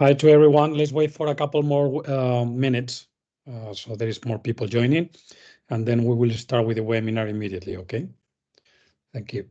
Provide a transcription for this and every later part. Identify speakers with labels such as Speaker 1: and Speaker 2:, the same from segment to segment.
Speaker 1: Hi to everyone. Let's wait for a couple more minutes so there is more people joining, and then we will start with the webinar immediately, okay? Thank you.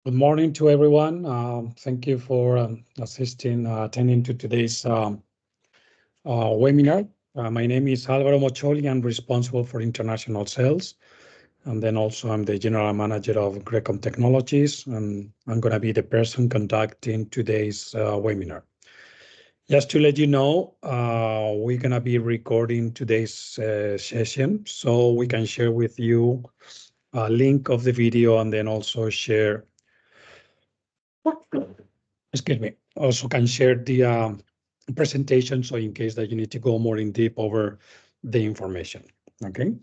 Speaker 1: Good morning to everyone. Thank you for attending to today's webinar. My name is Álvaro Mocholi. I'm responsible for international sales. And then also I'm the general manager of Grecom Technologies, and I'm going to be the person conducting today's webinar. Just to let you know, we're going to be recording today's session, so we can share with you a link of the video and then also share, excuse me, also can share the presentation, so in case that you need to go more in deep over the information, okay?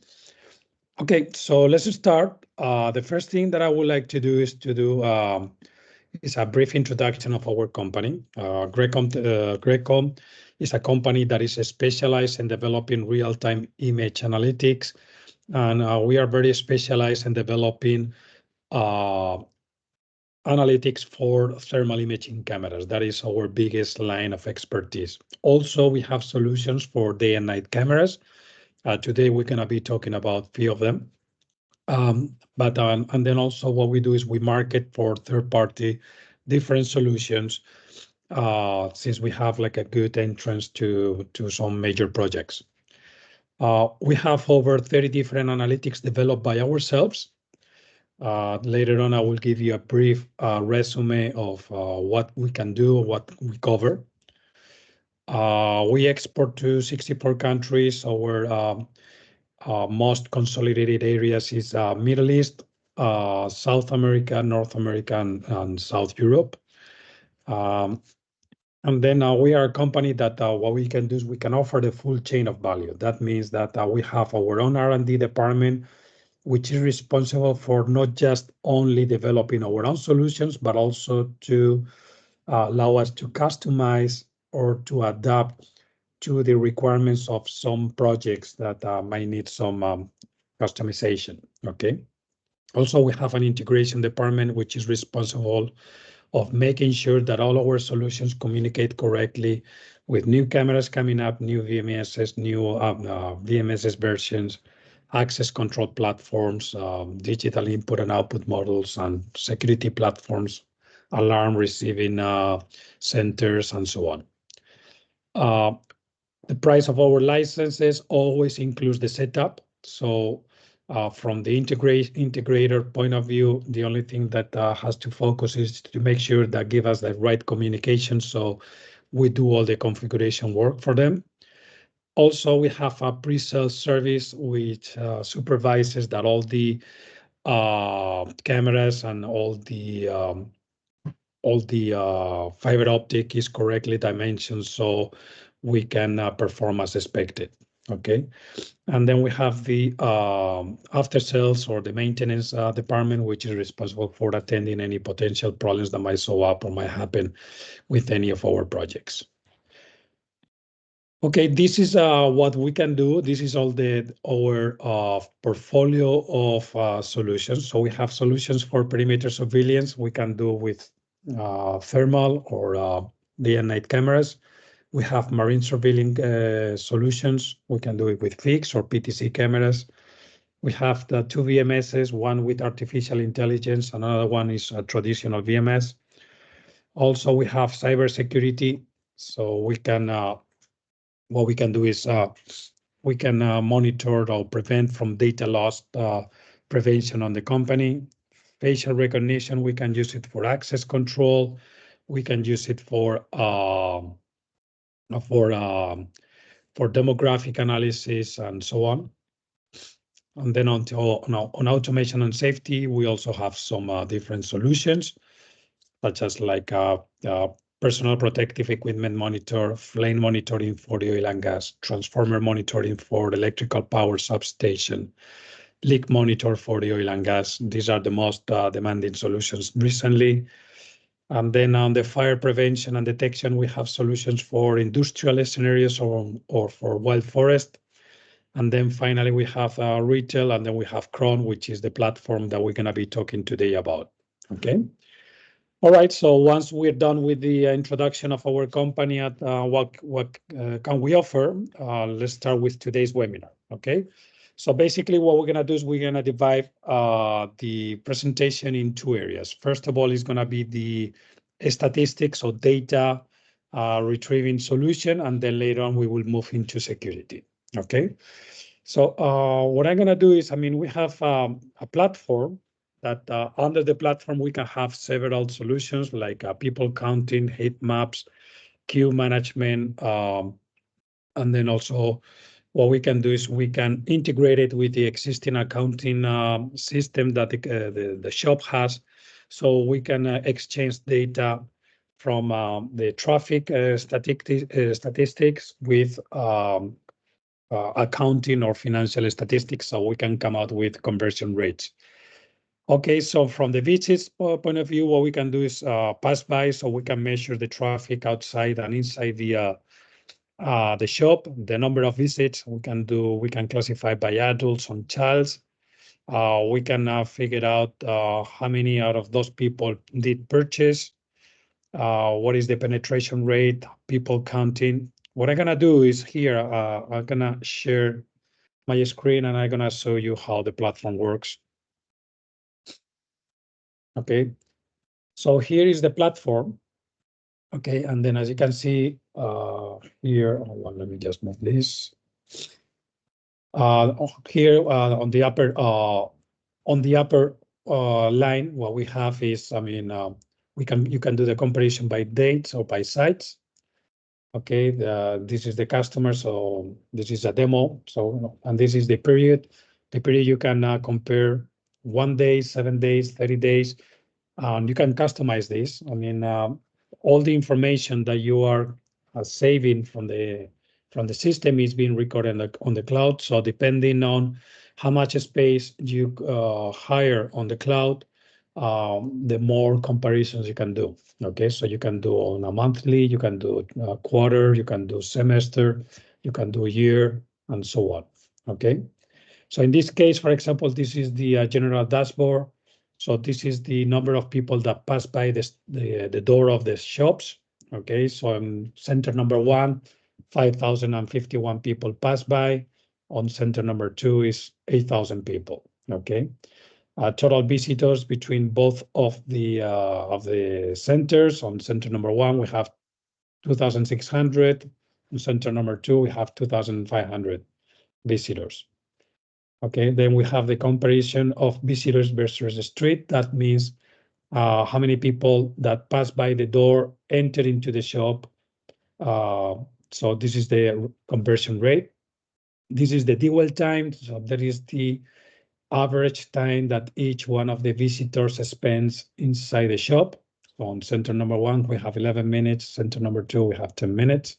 Speaker 1: Okay, so let's start. The first thing that I would like to do is a brief introduction of our company. Grecom is a company that is specialized in developing real-time image analytics, and we are very specialized in developing analytics for thermal imaging cameras. That is our biggest line of expertise. Also, we have solutions for day and night cameras. Today, we're going to be talking about a few of them. And then also what we do is we market for third-party different solutions since we have like a good entrance to some major projects. We have over 30 different analytics developed by ourselves. Later on, I will give you a brief resume of what we can do, what we cover. We export to 64 countries. Our most consolidated areas is Middle East, South America, North America, and South Europe. And then we are a company that what we can do is we can offer the full chain of value. That means that we have our own R&D department, which is responsible for not just only developing our own solutions, but also to allow us to customize or to adapt to the requirements of some projects that might need some customization, okay? Also, we have an integration department, which is responsible of making sure that all our solutions communicate correctly with new cameras coming up, new VMSs, new VMSs versions, access control platforms, digital input and output models, and security platforms, alarm receiving centers, and so on. The price of our licenses always includes the setup. So from the integrator point of view, the only thing that has to focus is to make sure that give us the right communication. So we do all the configuration work for them. Also, we have a pre-sale service which supervises that all the cameras and all the fiber optic is correctly dimensioned so we can perform as expected. Okay. And then we have the after sales or the maintenance department, which is responsible for attending any potential problems that might show up or might happen with any of our projects. Okay, this is what we can do. This is all our portfolio of solutions. So we have solutions for perimeter surveillance. We can do with thermal or day and night cameras. We have marine surveilling solutions. We can do it with fixed or PTC cameras. We have the two VMSs, one with artificial intelligence, another one is a traditional VMS. Also, we have cybersecurity. So we can what we can do is we can monitor or prevent from data loss prevention on the company. Facial recognition, we can use it for access control. We can use it for demographic analysis and so on. And then on automation and safety, we also have some different solutions, such as like personal protective equipment monitor, flame monitoring for the oil and gas, transformer monitoring for the electrical power substation, leak monitor for the oil and gas. These are the most demanding solutions recently. And then on the fire prevention and detection, we have solutions for industrial scenarios or for wild forest. And then finally, we have retail, and then we have Cron, which is the platform that we're going to be talking today about. Okay. All right. So once we're done with the introduction of our company at what can we offer, let's start with today's webinar. Okay. So basically, what we're going to do is we're going to divide the presentation in two areas. First of all, is going to be the statistics or data retrieving solution, and then later on we will move into security. Okay. So what I'm going to do is, I mean, we have a platform that under the platform, we can have several solutions like people counting, heat maps, queue management, and then also what we can do is we can integrate it with the existing accounting system that the shop has. So we can exchange data from the traffic statistics with accounting or financial statistics, so we can come out with conversion rates. Okay, so from the visits point of view, what we can do is pass by, so we can measure the traffic outside and inside the shop, the number of visits. We can classify by adults and childs. We can figure out how many out of those people did purchase. What is the penetration rate, people counting. What I'm gonna do is here, I'm gonna share my screen and I'm gonna show you how the platform works. Okay, so here is the platform. Okay, and then as you can see here, hold on, let me just move this. Here on the upper line, what we have is, I mean, you can do the comparison by dates or by sites. Okay, this is the customer, so this is a demo. So, and this is the period. The period you can compare 1 day, 7 days, 30 days. You can customize this. I mean, all the information that you are saving from the system is being recorded on the cloud. So depending on how much space you hire on the cloud, the more comparisons you can do. Okay, so you can do on a monthly, you can do a quarter, you can do semester, you can do a year, and so on. Okay, so in this case, for example, this is the general dashboard. So this is the number of people that pass by the door of the shops. Okay, so on center number 1, 5,051 people pass by. On center number 2 is 8,000 people. Okay. Total visitors between both of the centers. On center number 1, we have 2,600. On center number 2, we have 2,500 visitors. Okay, then we have the comparison of visitors versus the street. That means how many people that pass by the door enter into the shop. So this is the conversion rate. This is the dwell time. So that is the average time that each one of the visitors spends inside the shop. So on center number 1, we have 11 minutes. Center number 2, we have 10 minutes.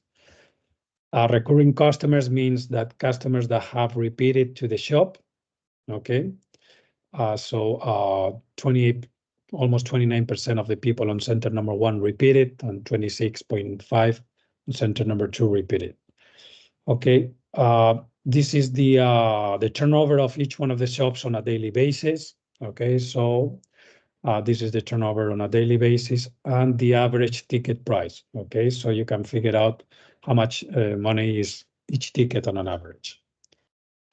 Speaker 1: Recurring customers means that customers that have repeated to the shop. Okay. So 28, almost 29% of the people on center number 1 repeated, and 26.5 on center number 2 repeated. Okay. This is the turnover of each one of the shops on a daily basis. Okay, so this is the turnover on a daily basis and the average ticket price. Okay, so you can figure out how much money is each ticket on an average.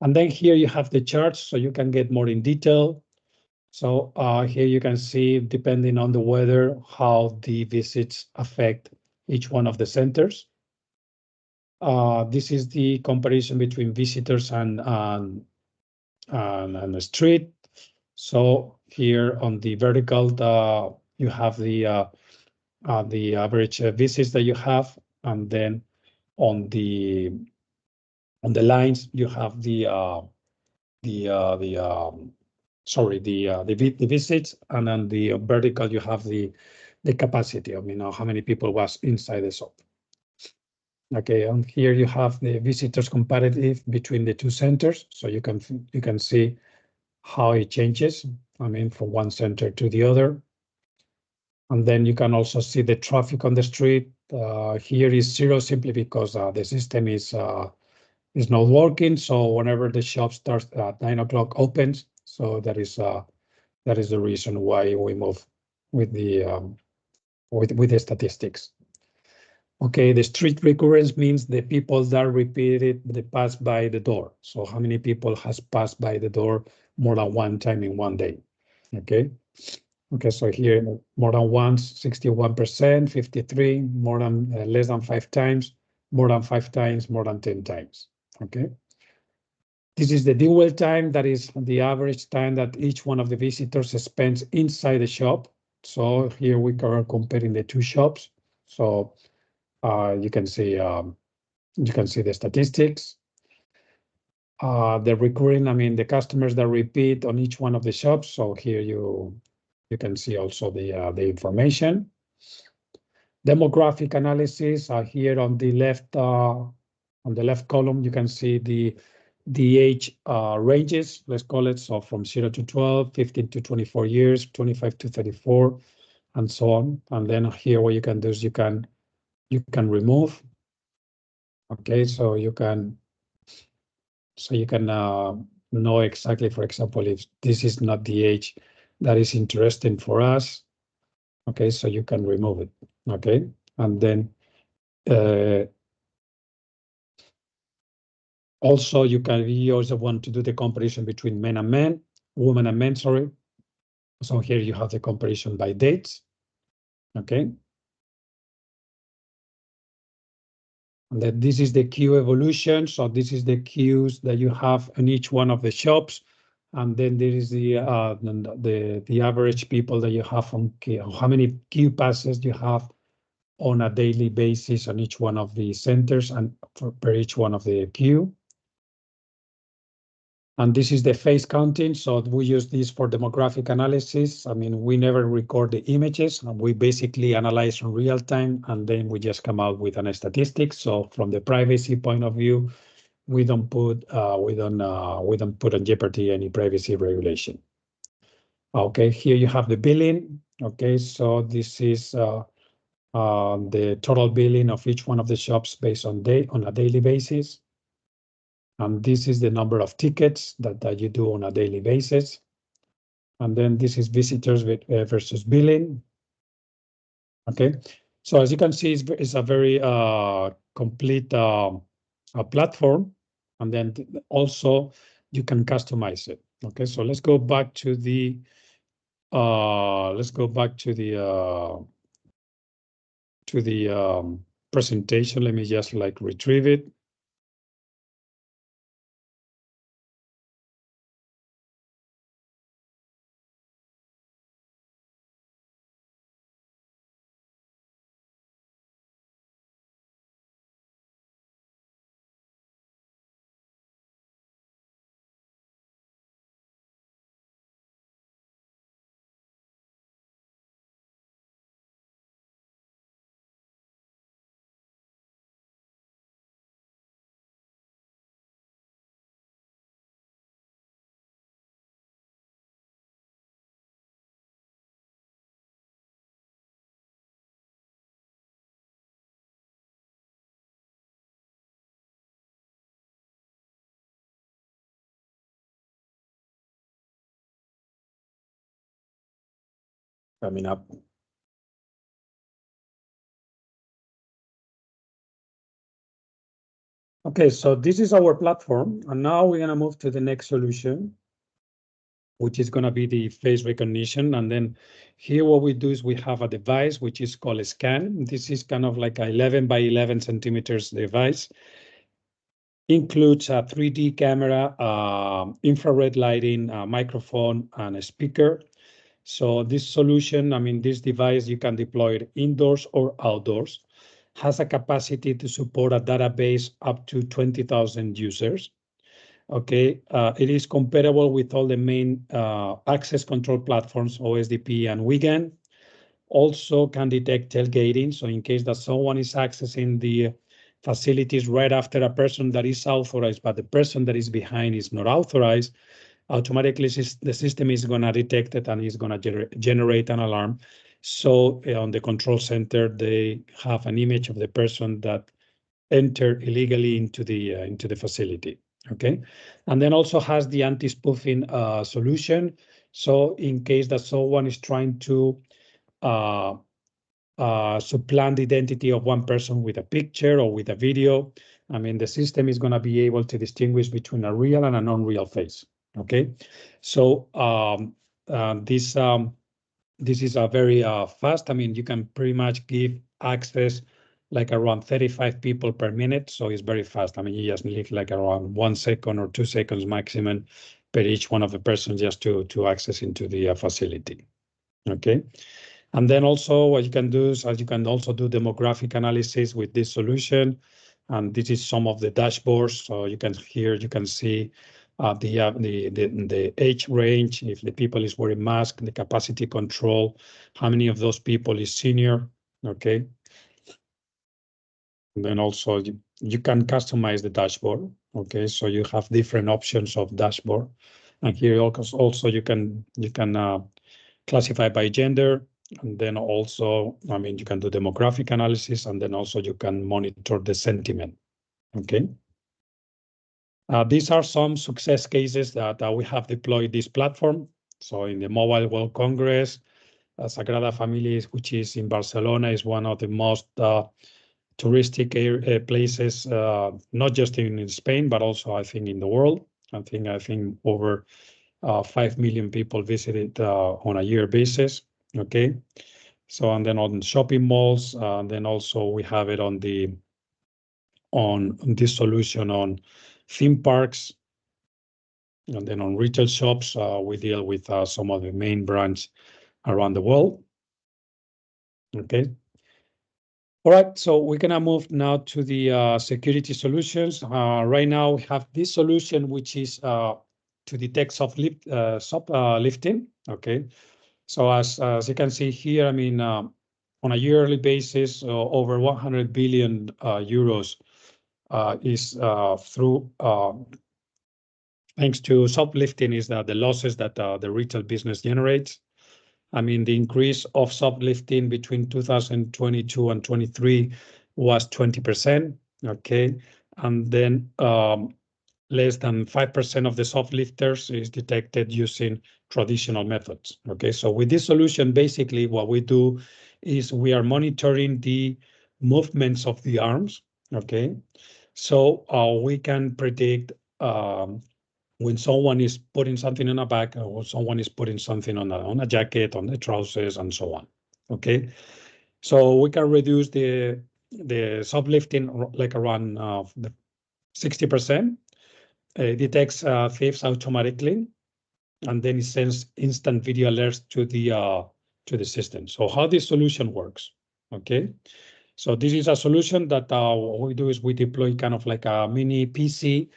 Speaker 1: And then here you have the charts, so you can get more in detail. So here you can see, depending on the weather, how the visits affect each one of the centers. This is the comparison between visitors and the street. So here on the vertical, you have the average visits that you have, and then on the lines you have the visits, and on the vertical you have the capacity. I mean, how many people was inside the shop. Okay, and here you have the visitors comparative between the two centers, so you can see how it changes. I mean, from one center to the other. And then you can also see the traffic on the street. Here is 0 simply because the system is not working. So whenever the shop starts at 9 o'clock opens, so that is the reason why we move with the with the statistics. Okay, the street recurrence means the people that repeated the pass by the door. So how many people has passed by the door more than one time in one day? Okay. Okay, so here more than once, 61%, 53, more than less than 5 times, more than 5 times, more than 10 times. Okay. This is the dwell time, that is the average time that each one of the visitors spends inside the shop. So here we are comparing the two shops. So you can see the statistics. The recurring, I mean, the customers that repeat on each one of the shops. So here you can see also the information. Demographic analysis here on the left column, you can see the age ranges, let's call it. So from 0 to 12, 15 to 24 years, 25 to 34, and so on. And then here what you can do is you can remove. Okay, so you can know exactly, for example, if this is not the age that is interesting for us. Okay, so you can remove it. Okay, and then also you also want to do the comparison between women and men, sorry. So here you have the comparison by dates. Okay. And then this is the queue evolution. So this is the queues that you have in each one of the shops. And then there is the average people that you have on queue, how many queue passes you have on a daily basis on each one of the centers and per each one of the queue. And this is the face counting. So we use this for demographic analysis. I mean, we never record the images, and we basically analyze in real time, and then we just come out with an statistics. So from the privacy point of view, we don't put on jeopardy any privacy regulation. Okay, here you have the billing. Okay, so this is the total billing of each one of the shops based on a daily basis. And this is the number of tickets that you do on a daily basis. And then this is visitors versus billing. Okay, so as you can see, it's a very complete platform. And then also you can customize it. Okay, so let's go back to the presentation. Let me just retrieve it. coming up. Okay, so this is our platform, and now we're gonna move to the next solution, which is gonna be the face recognition. And then here what we do is we have a device which is called a scan. This is kind of like a 11 by 11 centimeters device. Includes a 3D camera, infrared lighting, a microphone, and a speaker. So this solution, I mean, this device, you can deploy it indoors or outdoors, has a capacity to support a database up to 20,000 users. Okay, it is compatible with all the main access control platforms, OSDP and WGAN. Also can detect tailgating. So in case that someone is accessing the facilities right after a person that is authorized, but the person that is behind is not authorized, automatically the system is going to detect it and is going to generate an alarm. So on the control center, they have an image of the person that entered illegally into the facility. Okay, and then also has the anti-spoofing solution. So in case that someone is trying to uh, supplant the identity of one person with a picture or with a video, I mean, the system is going to be able to distinguish between a real and a non-real face. Okay, so this is a very fast. I mean, you can pretty much give access like around 35 people per minute, so it's very fast. I mean, you just need like around 1 second or 2 seconds maximum per each one of the persons just to access into the facility. Okay. And then also what you can do is you can also do demographic analysis with this solution. And this is some of the dashboards. So you can you can see the age range, if the people is wearing mask, the capacity control, how many of those people is senior, okay? And then also you can customize the dashboard, okay? So you have different options of dashboard. And here also you can classify by gender, and then also, I mean, you can do demographic analysis, and then also you can monitor the sentiment, okay? These are some success cases that we have deployed this platform. So in the Mobile World Congress, Sagrada Familia, which is in Barcelona, is one of the most touristic places, not just in Spain, but also I think in the world. I think over 5 million people visit it on a year basis. Okay, so and then on shopping malls, and then also we have it on this solution on theme parks, and then on retail shops. We deal with some of the main brands around the world. Okay. All right, so we're gonna move now to the security solutions. Right now we have this solution, which is to detect shoplifting. Okay, so as you can see here, I mean, on a yearly basis, over 100 billion euros is through thanks to shoplifting is that the losses that the retail business generates. I mean, the increase of shoplifting between 2022 and 23 was 20%. Okay, and then less than 5% of the shoplifters is detected using traditional methods. Okay, so with this solution, basically what we do is we are monitoring the movements of the arms. Okay, so we can predict when someone is putting something in a bag or someone is putting something on a jacket, on the trousers, and so on. Okay, so we can reduce the shoplifting like around 60%. It detects thieves automatically, and then it sends instant video alerts to the system. So how this solution works? Okay, so this is a solution that what we do is we deploy kind of like a mini PC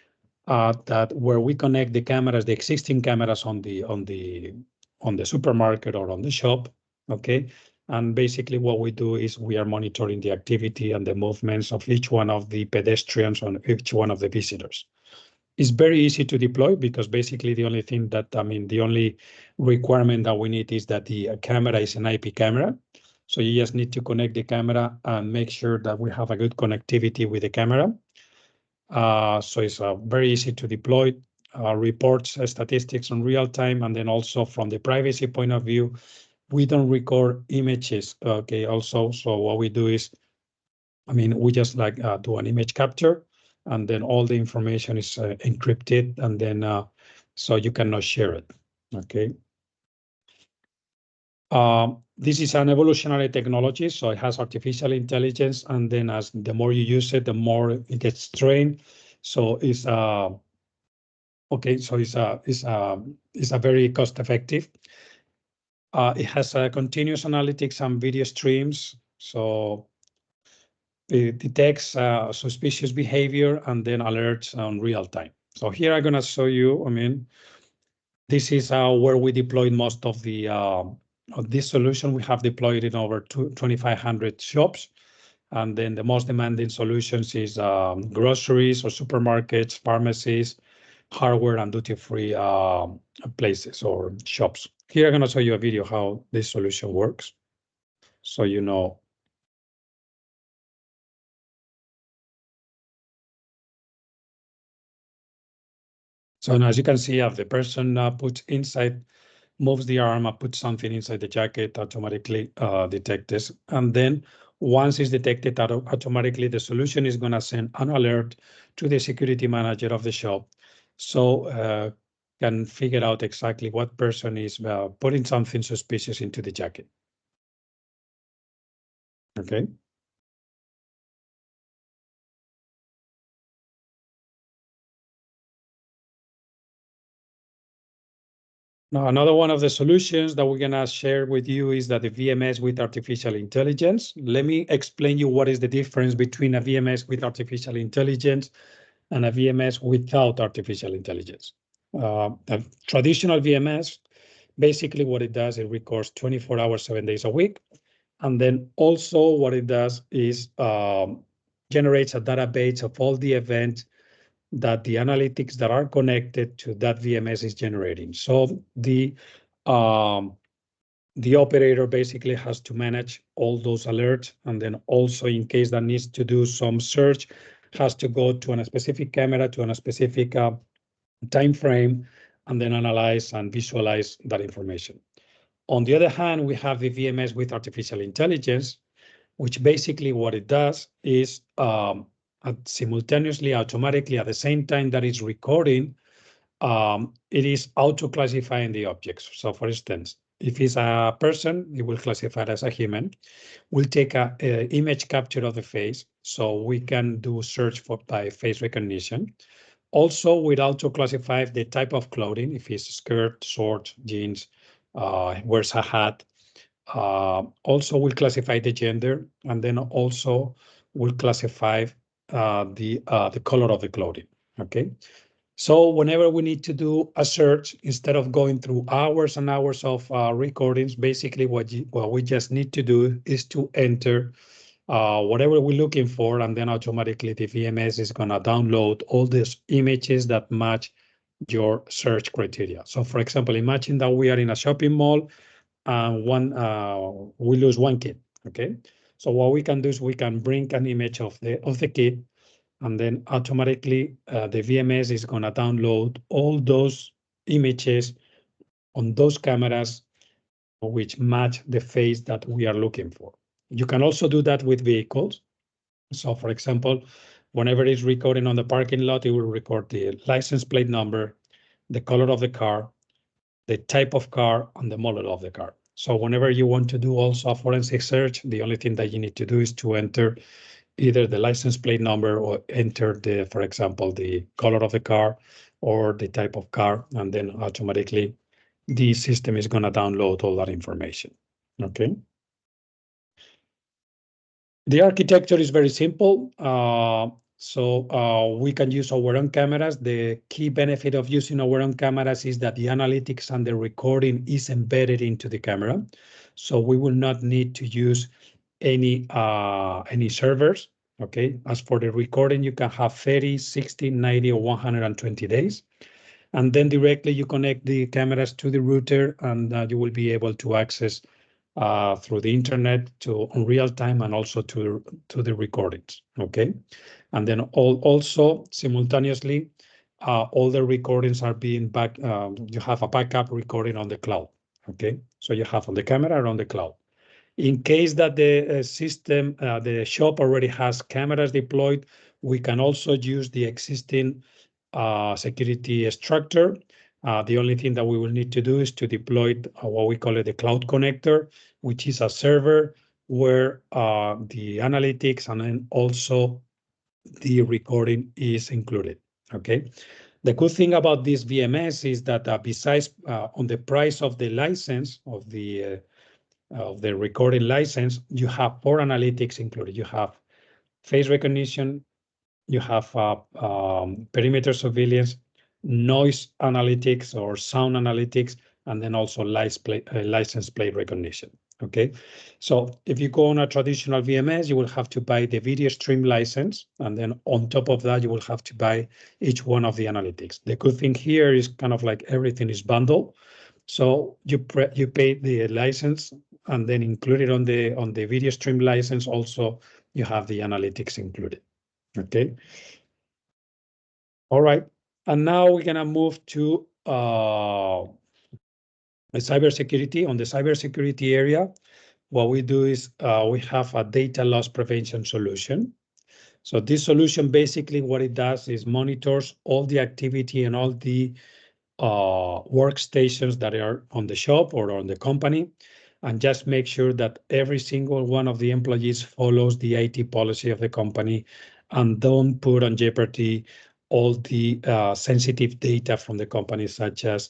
Speaker 1: that where we connect the cameras, the existing cameras on the supermarket or on the shop. Okay, and basically what we do is we are monitoring the activity and the movements of each one of the pedestrians on each one of the visitors. It's very easy to deploy because basically the only thing that, I mean, the only requirement that we need is that the camera is an IP camera. So you just need to connect the camera and make sure that we have a good connectivity with the camera. So it's very easy to deploy, reports statistics on real time, and then also from the privacy point of view, we don't record images, okay, also. So what we do is, we just like do an image capture, and then all the information is encrypted, and then so you cannot share it, okay? This is an evolutionary technology, so it has artificial intelligence, and then as the more you use it, the more it gets trained. So it's okay. So it's a very cost effective. It has continuous analytics and video streams, so it detects suspicious behavior and then alerts on real time. So here I'm gonna show you. This is where we deployed most of the of this solution. We have deployed in over 2,500 shops. And then the most demanding solutions is groceries or supermarkets, pharmacies, hardware and duty-free places or shops. Here I'm going to show you a video how this solution works, so you know. So now, as you can see, if the person moves the arm and puts something inside the jacket, automatically detect this. And then once it's detected, automatically the solution is going to send an alert to the security manager of the shop, so can figure out exactly what person is putting something suspicious into the jacket. Okay. Now, another one of the solutions that we're going to share with you is that the VMS with artificial intelligence. Let me explain you what is the difference between a VMS with artificial intelligence and a VMS without artificial intelligence. A traditional VMS, basically what it does, it records 24 hours, 7 days a week. And then also what it does is generates a database of all the events that the analytics that are connected to that VMS is generating. So the operator basically has to manage all those alerts, and then also in case that needs to do some search, has to go to a specific camera, to a specific time frame, and then analyze and visualize that information. On the other hand, we have the VMS with artificial intelligence, which basically what it does is simultaneously, automatically, at the same time that it's recording, it is auto-classifying the objects. So for instance, if it's a person, it will classify it as a human. We'll take a image capture of the face, so we can do search by face recognition. Also, we'll auto-classify the type of clothing, if it's skirt, short, jeans, wears a hat. Also, we'll classify the gender, and then also we'll classify the color of the clothing. Okay. So whenever we need to do a search, instead of going through hours and hours of recordings, basically what we just need to do is to enter whatever we're looking for, and then automatically the VMS is going to download all these images that match your search criteria. So for example, imagine that we are in a shopping mall and we lose one kid. Okay. So what we can do is we can bring an image of the kid, and then automatically the VMS is going to download all those images on those cameras which match the face that we are looking for. You can also do that with vehicles. So for example, whenever it's recording on the parking lot, it will record the license plate number, the color of the car, the type of car, and the model of the car. So whenever you want to do also a forensic search, the only thing that you need to do is to enter either the license plate number or enter for example, the color of the car or the type of car, and then automatically the system is going to download all that information. Okay. The architecture is very simple. So we can use our own cameras. The key benefit of using our own cameras is that the analytics and the recording is embedded into the camera. So we will not need to use any servers. Okay. As for the recording, you can have 30, 60, 90, or 120 days. And then directly you connect the cameras to the router, and you will be able to access through the internet on real time, and also to the recordings. Okay. And then also simultaneously, all the recordings are being you have a backup recording on the cloud. Okay. So you have on the camera or on the cloud. In case that the system, the shop already has cameras deployed, we can also use the existing security structure. The only thing that we will need to do is to deploy what we call it the cloud connector, which is a server where the analytics and then also the recording is included. Okay. The good thing about this VMS is that besides on the price of the license of the recording license, you have 4 analytics included. You have face recognition, you have perimeter surveillance, noise analytics or sound analytics, and then also license plate recognition. Okay, so if you go on a traditional VMS, you will have to buy the video stream license, and then on top of that, you will have to buy each one of the analytics. The good thing here is kind of like everything is bundled. So you pay the license, and then included on the video stream license also you have the analytics included. Okay. All right. And now we're gonna move to cybersecurity. On the cybersecurity area, what we do is we have a data loss prevention solution. So this solution basically what it does is monitors all the activity and all the workstations that are on the shop or on the company, and just make sure that every single one of the employees follows the IT policy of the company and don't put on jeopardy all the sensitive data from the company, such as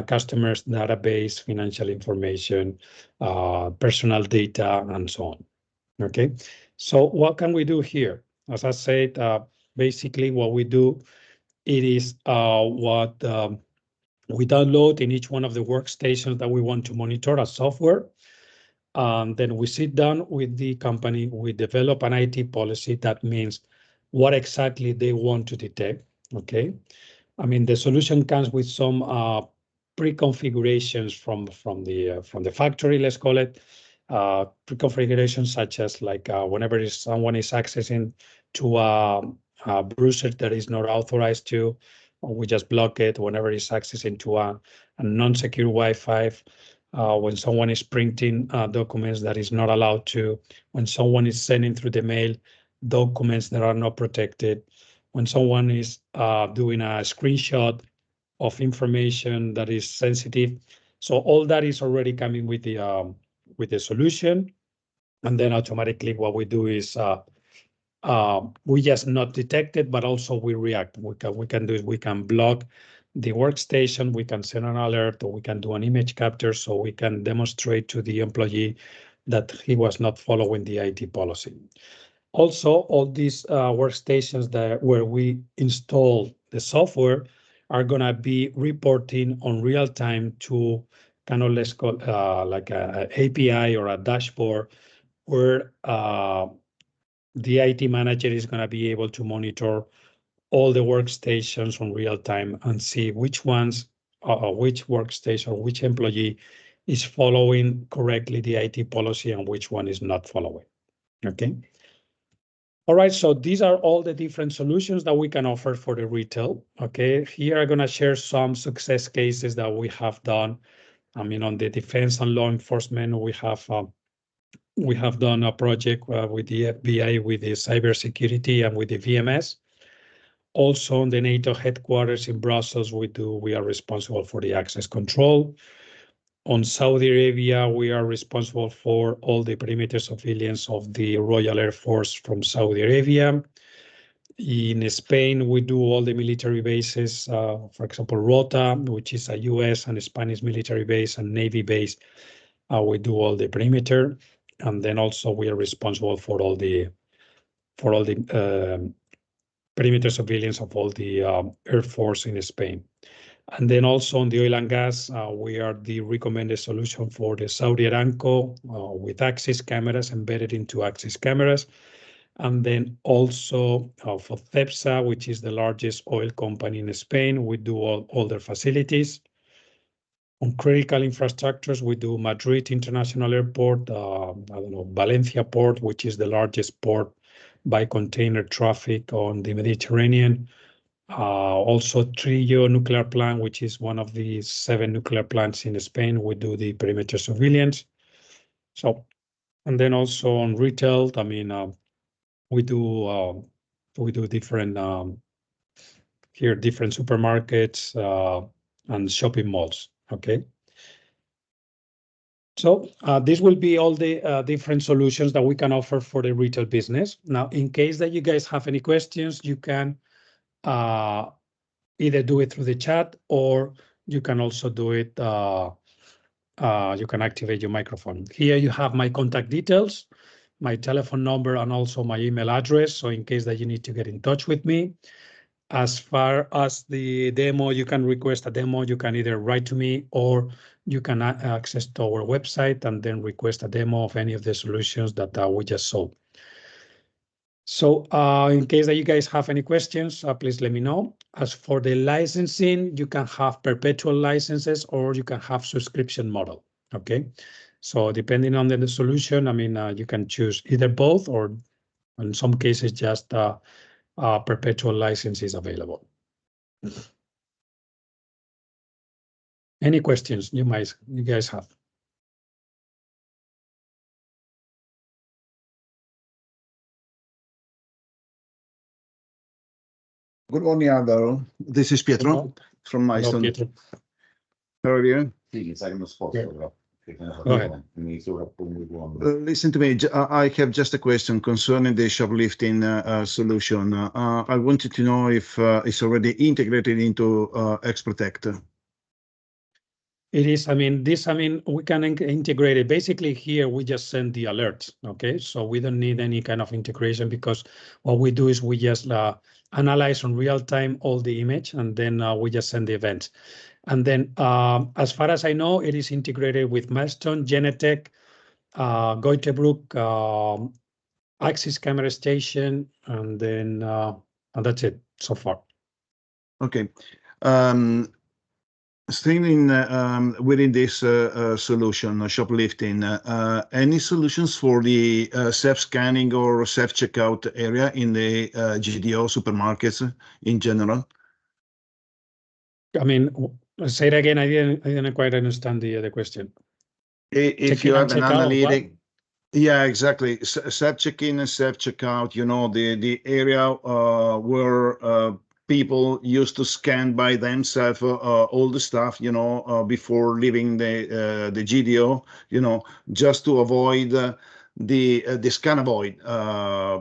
Speaker 1: customers' database, financial information, personal data, and so on. Okay, so what can we do here? As I said, basically what we do, it is what we download in each one of the workstations that we want to monitor as software. And then we sit down with the company, we develop an IT policy that means what exactly they want to detect. Okay. I mean, the solution comes with some pre-configurations from the factory, let's call it. Pre-configurations such as like whenever someone is accessing to a browser that is not authorized to, we just block it. Whenever it's accessing to a non-secure Wi-Fi, when someone is printing documents that is not allowed to, when someone is sending through the mail documents that are not protected, when someone is doing a screenshot of information that is sensitive. So all that is already coming with the solution. And then automatically what we do is we just not detect it, but also we react. We can block the workstation, we can send an alert, or we can do an image capture so we can demonstrate to the employee that he was not following the IT policy. Also, all these workstations where we install the software are going to be reporting on real time to kind of, let's call like a API or a dashboard where the IT manager is going to be able to monitor all the workstations on real time and see which ones, which workstation, which employee is following correctly the IT policy and which one is not following. Okay. All right, so these are all the different solutions that we can offer for the retail. Okay, here I'm going to share some success cases that we have done. I mean, on the defense and law enforcement, we have done a project with the FBI, with the cybersecurity and with the VMS. Also, on the NATO headquarters in Brussels, we are responsible for the access control. On Saudi Arabia, we are responsible for all the perimeter surveillance of the Royal Air Force from Saudi Arabia. In Spain, we do all the military bases, for example, Rota, which is a US and Spanish military base and Navy base. We do all the perimeter. And then also we are responsible for all the perimeter surveillance of all the Air Force in Spain. And then also on the oil and gas, we are the recommended solution for the Saudi Aramco with Axis cameras embedded into Axis cameras. And then also for Cepsa, which is the largest oil company in Spain, we do all their facilities. On critical infrastructures, we do Madrid International Airport, Valencia Port, which is the largest port by container traffic on the Mediterranean. Also Trillo nuclear plant, which is one of the 7 nuclear plants in Spain. We do the perimeter surveillance. So, and then also on retail, I mean, we do different here different supermarkets and shopping malls. Okay. So this will be all the different solutions that we can offer for the retail business. Now, in case that you guys have any questions, you can either do it through the chat or you can also do it, you can activate your microphone. Here you have my contact details, my telephone number, and also my email address. So in case that you need to get in touch with me. As far as the demo, you can request a demo. You can either write to me or you can access to our website and then request a demo of any of the solutions that we just saw. So in case that you guys have any questions, please let me know. As for the licensing, you can have perpetual licenses or you can have subscription model. Okay. So depending on the solution, I mean, you can choose either both or in some cases just perpetual license is available. Any questions you guys have?
Speaker 2: Good morning, Alvaro. This is Pietro from Milestone.
Speaker 1: Pietro.
Speaker 2: How are you?
Speaker 1: Go ahead.
Speaker 2: Listen to me. I have just a question concerning the shoplifting solution. I wanted to know if it's already integrated into XProtect.
Speaker 1: It is, I mean, we can integrate it. Basically here, we just send the alerts, okay? So we don't need any kind of integration because what we do is we just analyze on real time all the image and then we just send the events. And then as far as I know, it is integrated with Milestone, Genetec, Goetebrook, Axis Camera Station, and then and that's it so far.
Speaker 2: Okay. Staying within this solution, shoplifting, any solutions for the self-scanning or self-checkout area in the GDO supermarkets in general?
Speaker 1: I mean, say it again. I didn't quite understand the question.
Speaker 2: If you have an analytic, yeah, exactly. Self-check-in and self-checkout, you know, the area where people used to scan by themselves all the stuff, you know, before leaving the GDO, you know, just to avoid the scan avoid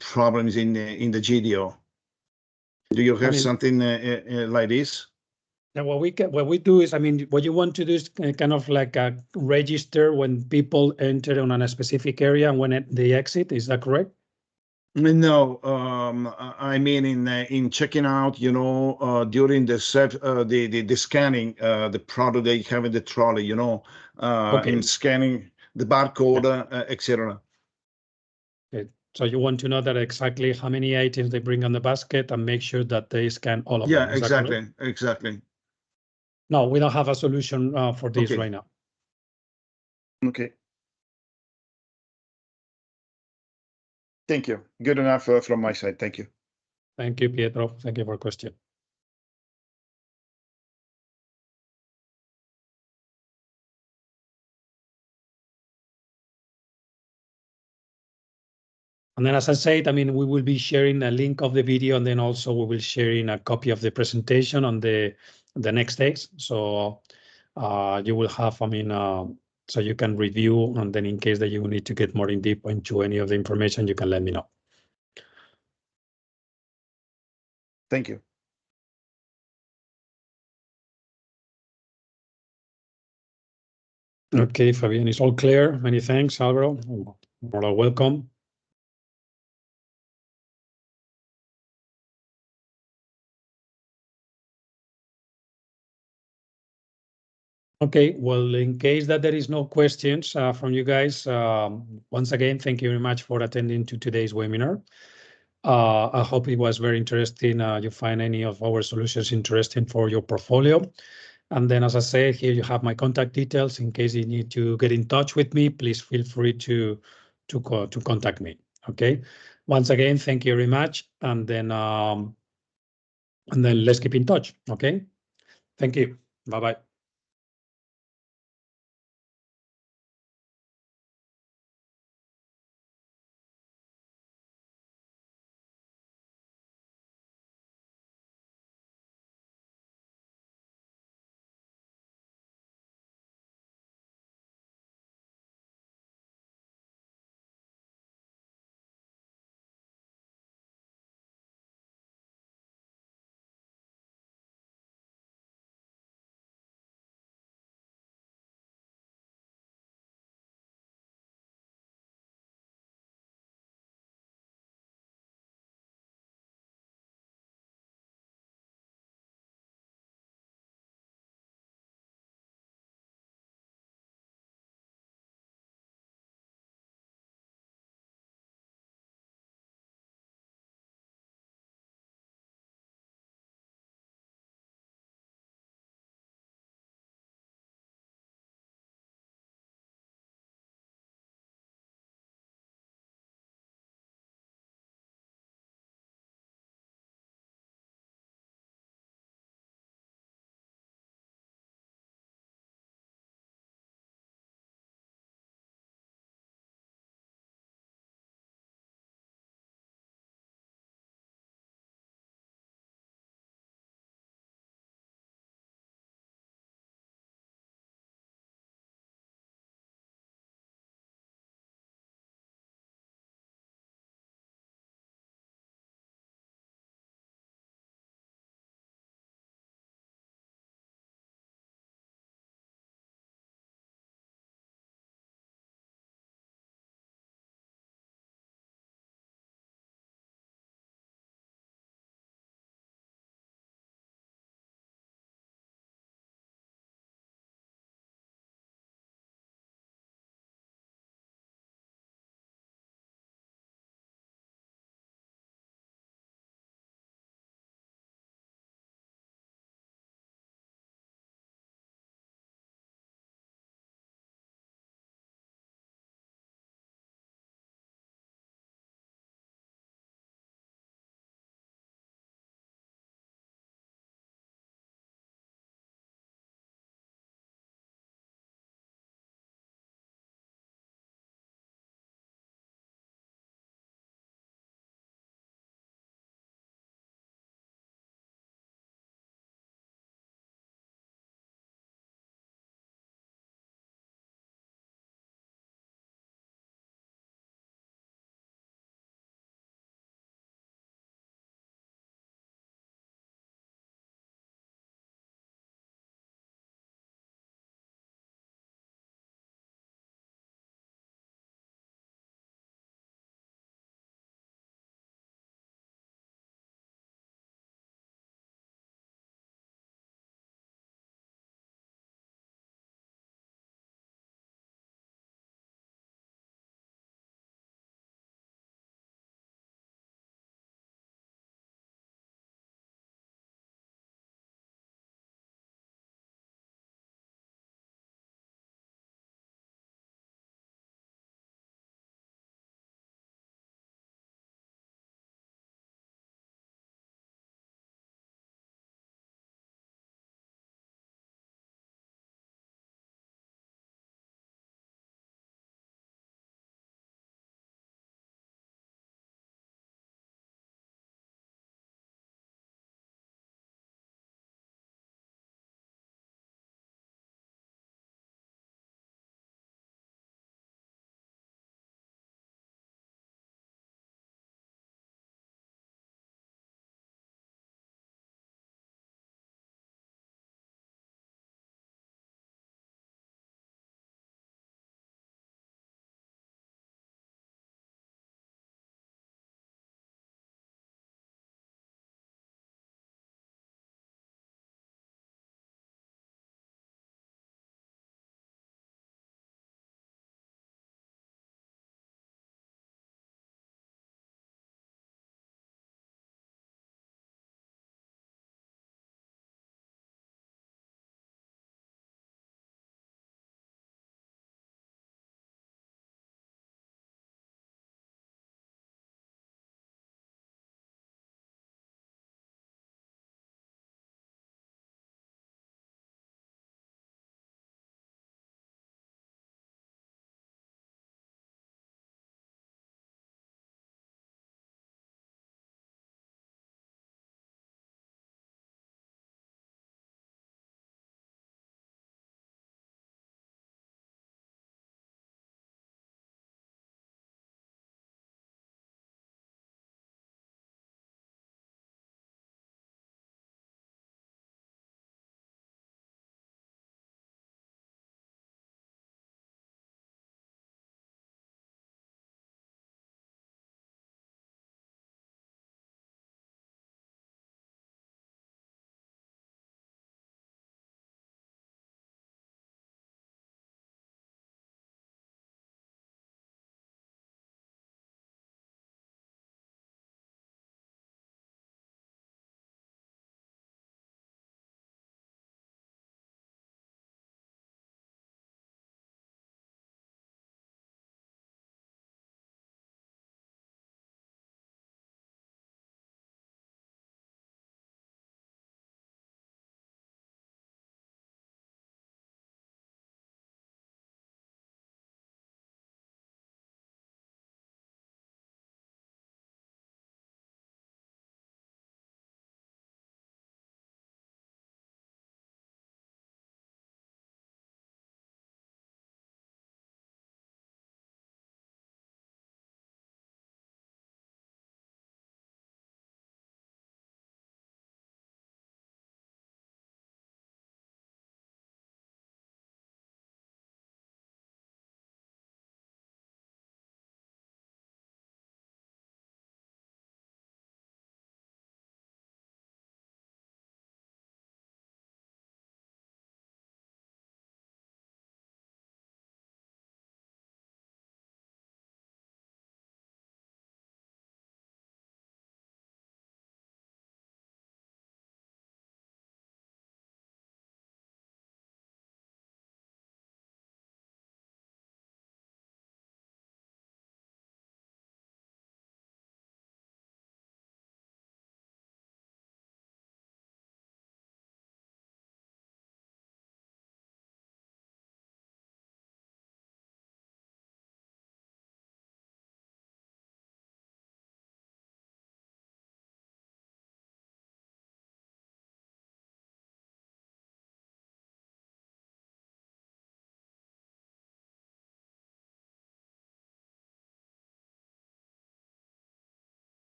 Speaker 2: problems in the GDO. Do you have something like this?
Speaker 1: And what we do is, I mean, what you want to do is kind of like a register when people enter on a specific area and when they exit. Is that correct?
Speaker 2: No, I mean in checking out, you know, during the scanning, the product they have in the trolley, you know, in scanning the barcode, etc.
Speaker 1: Okay. So you want to know that exactly how many items they bring on the basket and make sure that they scan all of them.
Speaker 2: Yeah, exactly.
Speaker 1: No, we don't have a solution for this right now.
Speaker 2: Okay. Thank you. Good enough from my side. Thank you.
Speaker 1: Thank you, Pietro. Thank you for your question. And then, as I said, I mean, we will be sharing a link of the video, and then also we will sharing a copy of the presentation on the next days. So you will have, I mean, so you can review, and then in case that you need to get more in deep into any of the information, you can let me know.
Speaker 2: Thank you.
Speaker 1: Okay, Fabian, it's all clear. Many thanks, Alvaro. More than welcome. Okay, well, in case that there is no questions from you guys, once again, thank you very much for attending to today's webinar. I hope it was very interesting. You find any of our solutions interesting for your portfolio. And then, as I said, here you have my contact details. In case you need to get in touch with me, please feel free to contact me. Okay. Once again, thank you very much. And then And then let's keep in touch. Okay. Thank you. Bye-bye.